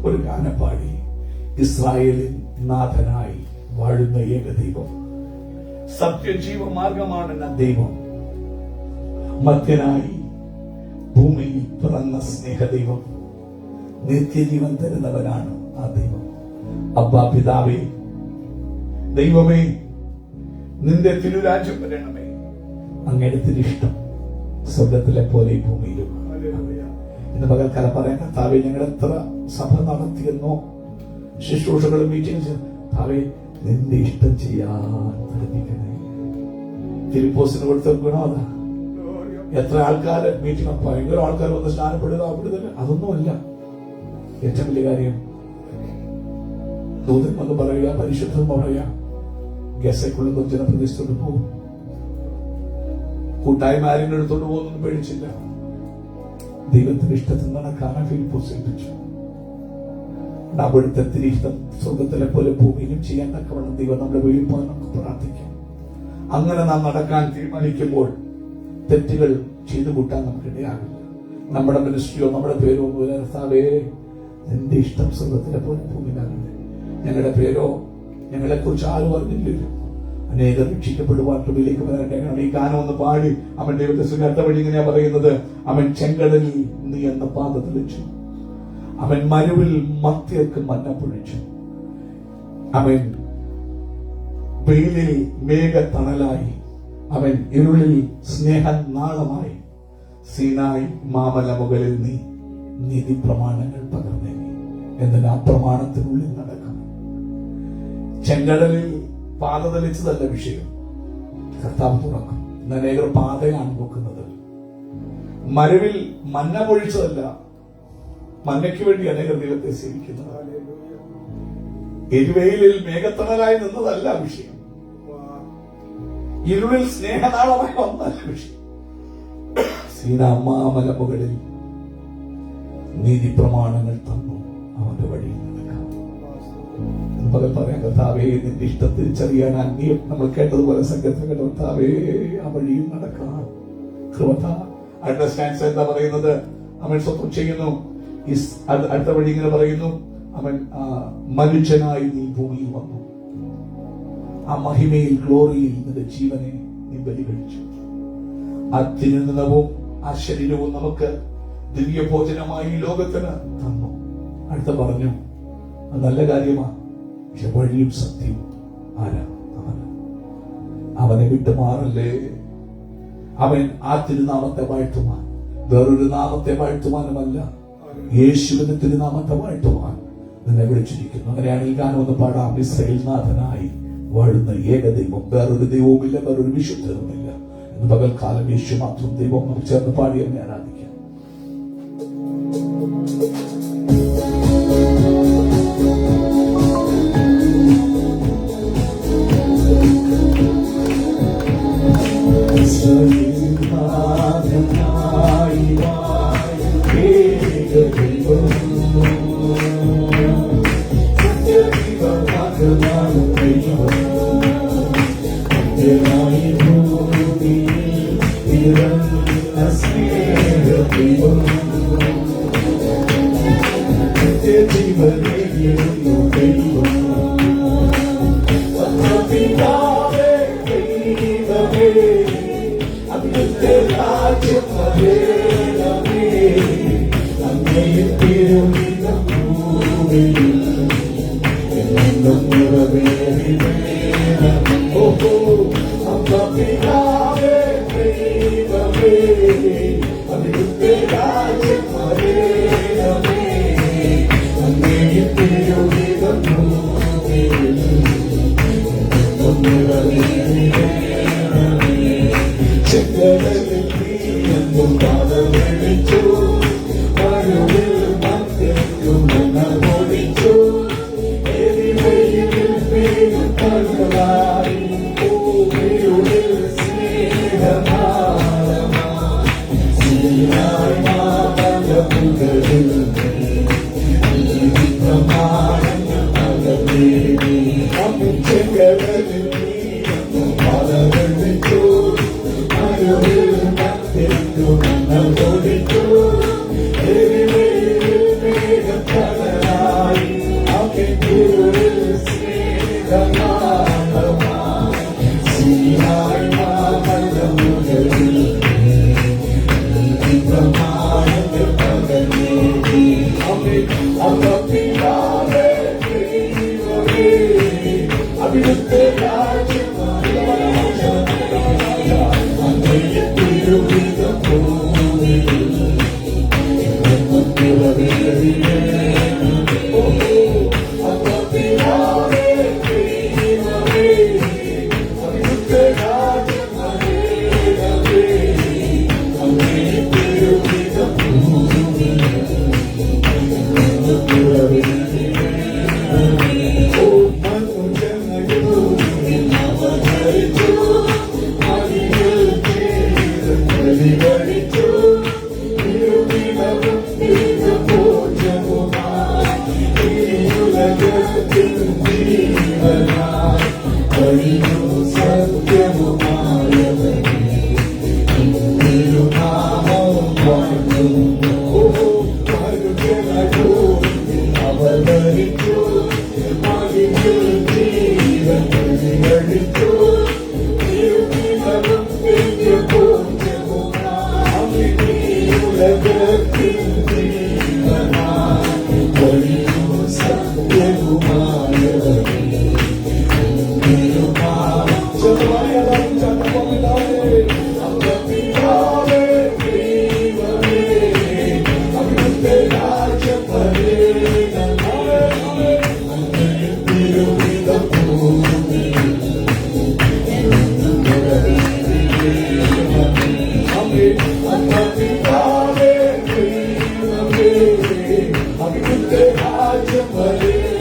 ഒരു ഗാനം പാടി. ഇസ്രായേലിൻ നാഥനായി വാഴുന്ന ഏകദൈവം, സത്യജീവമാർഗമാണ് ദൈവം, മധ്യനായി ഭൂമിയിൽ പിറന്ന സ്നേഹദൈവം, നിത്യജീവൻ തരുന്നവനാണ് ആ ദൈവം. അബ്ബാ പിതാവേ, ദൈവമേ, നിന്റെ തിരുരാജ്യം വരണമേ. അങ്ങയുടെ തിരിഷ്ടം സ്വർഗത്തിലെ പോലെ ഈ ഭൂമിയിലും. ഇന്ന് പകൽക്കാലം പറയാൻ കർത്താവേ, ഞങ്ങൾ എത്ര സഭ നടത്തിയെന്നോ ശുശ്രൂഷകളും മീറ്റിംഗ് കർത്താവേ, നിന്റെ ഇഷ്ടം ചെയ്യാൻ പഠിപ്പിക്കണേ. ഫിലിപ്പോസിന് കൊടുത്ത ഗുണം അതാ. എത്ര ആൾക്കാര് മീറ്റിംഗ്, ഭയങ്കര ആൾക്കാർ വന്ന് സ്നാനപ്പെടുക, അവിടുന്ന് അതൊന്നുമല്ല ഏറ്റവും വലിയ കാര്യം. ദൂതൻ വന്ന് പറയുക, പരിശുദ്ധം പറയുക, ഗസയ്ക്കുള്ള ജനപ്രതിഷ്ഠയോട് പോകും. കൂട്ടായ്മ ആരെങ്കിലും എടുത്തോണ്ട് പോകുന്നൊന്നും പേടിച്ചില്ല. ദൈവത്തിന്റെ ഇഷ്ടത്തിൽ നടക്കാനാ ഫിലിപ്പോസ് ഏൽപ്പിച്ചു. അവിടുത്തെ തിരിഷ്ടം സ്വർഗത്തിലെ പോലെ ഭൂമിയിലും ചെയ്യാൻ തക്കവണ്ണം ദൈവം നമ്മുടെ വീട്ടിൽ പോകാൻ നമുക്ക് പ്രാർത്ഥിക്കാം. അങ്ങനെ നാം നടക്കാൻ തീരുമാനിക്കുമ്പോൾ തെറ്റുകൾ ചെയ്തു കൂട്ടാൻ നമുക്ക് ഇടയാകില്ല. നമ്മുടെ മിനിസ്ട്രിയോ നമ്മുടെ പേരോ കർത്താവേ, നിന്റെ ഇഷ്ടം സ്വർഗത്തിലെ പോലെ ഭൂമിയിലാകട്ടെ. ഞങ്ങളുടെ പേരോ ഞങ്ങളെ കുറിച്ച് ആരും അറിഞ്ഞില്ലല്ലോ. അനേകം രക്ഷിക്കപ്പെടുവാൻ കൃപയിലേക്ക് വരട്ടെ. ഈ ഗാനം ഒന്ന് പാടി അവൻ ദൈവത്തെ സുഖാത്ത വഴി ഇങ്ങനെയാ പറയുന്നത്. അവൻ ചെങ്കടലിൽ നീ എന്ന പാദത്തിൽ വെച്ചു, അവൻ മരുവിൽ മർത്യർക്ക് മന്ന പൊഴിച്ചു, അവൻ വെയിലിൽ മേഘത്തണലായി, അവൻ ഇരുളിൽ സ്നേഹനാളമായി, സീനായി മാമല മുകളിൽ നീ നീതി പ്രമാണങ്ങൾ പകർന്നേ. എന്നാൽ ആ പ്രമാണത്തിനുള്ളിൽ നടക്കണം. ചെങ്കടലിൽ പാത തെളിച്ചതല്ല വിഷയം, കർത്താവ് തുറക്കും. അനേകർ പാതയാണ് നോക്കുന്നത്. മരുവിൽ മന്ന പൊഴിച്ചതല്ല, മന്നയ്ക്ക് വേണ്ടി അനേകർ ദൈവത്തെ സേവിക്കുന്നത്. എരുവയിലിൽ മേഘത്തണലായി നിന്നതല്ല വിഷയം, ഇരുളിൽ സ്നേഹനാളമായി വന്നല്ല വിഷയം. സീനാമാമല മുകളിൽ നീതി പ്രമാണങ്ങൾ തന്നു, അവന്റെ വഴിയിൽ നടക്കാം. പകൽ പറയാൻ കർത്താവേ, നിന്റെ ഇഷ്ടം തിരിച്ചറിയാൻ അന്യം നമ്മൾ കേട്ടതുപോലെ സംഘത്തിൽ കർത്താവേ, ആ വഴിയിൽ നടക്കാം. കൃപ അണ്ടർസ്റ്റാൻഡ്സ് എന്താ പറയുന്നത്? അവൻ സ്വന്തം ചെയ്യുന്നു. അടുത്ത വഴി ഇങ്ങനെ പറയുന്നു, അവൻ മനുഷ്യനായി നീ ഭൂമിയിൽ വന്നു, ആ മഹിമയിൽ ഗ്ലോറിയിൽ നിന്റെ ജീവനെ നീ ബലി കഴിച്ചു. ആ തിരുനിണവും ആ ശരീരവും നമുക്ക് ദിവ്യ ഭോജനമായി ലോകത്തിന് തന്നു. അടുത്ത പറഞ്ഞു, അത് നല്ല കാര്യമാണ്. പക്ഷെ വഴിയും സത്യവും ആരാ? അവനെ വിട്ടു മാറല്ലേ. അവൻ ആ തിരുനാമത്തെ വാഴ്ത്തുവാൻ, വേറൊരു നാമത്തെ വാഴ്ത്തുവാനുമല്ല, യേശുവിന്റെ തിരുനാമത്തെ വാഴ്ത്തുവാൻ നിന്നെ വിളിച്ചിരിക്കുന്നു. അങ്ങനെയാണ് ഈ ഗാനം ഒന്ന് പാടാം. ഇസ്രായേൽ നാഥനായി വാഴുന്ന ഏകദൈവം, വേറൊരു ദൈവവുമില്ല, വേറൊരു വിശുദ്ധരുമില്ല. ഇന്ന് പകൽക്കാലം യേശു മാത്രം ദൈവം. നമുക്ക് ചേർന്ന് പാടി എന്നെ ആരാധിക്കാം. അമ്മപിതാവേ ദൈവമേ അവിടുത്തെ രാജ്യം അങ്ങയെ തിരുവിതം പോലെ അമ്മപിതാവേ ദൈവമേ അവിടുത്തെ രാജ്യം അങ്ങയെ തിരുവിതം അവിടുത്തെ രാജ്യം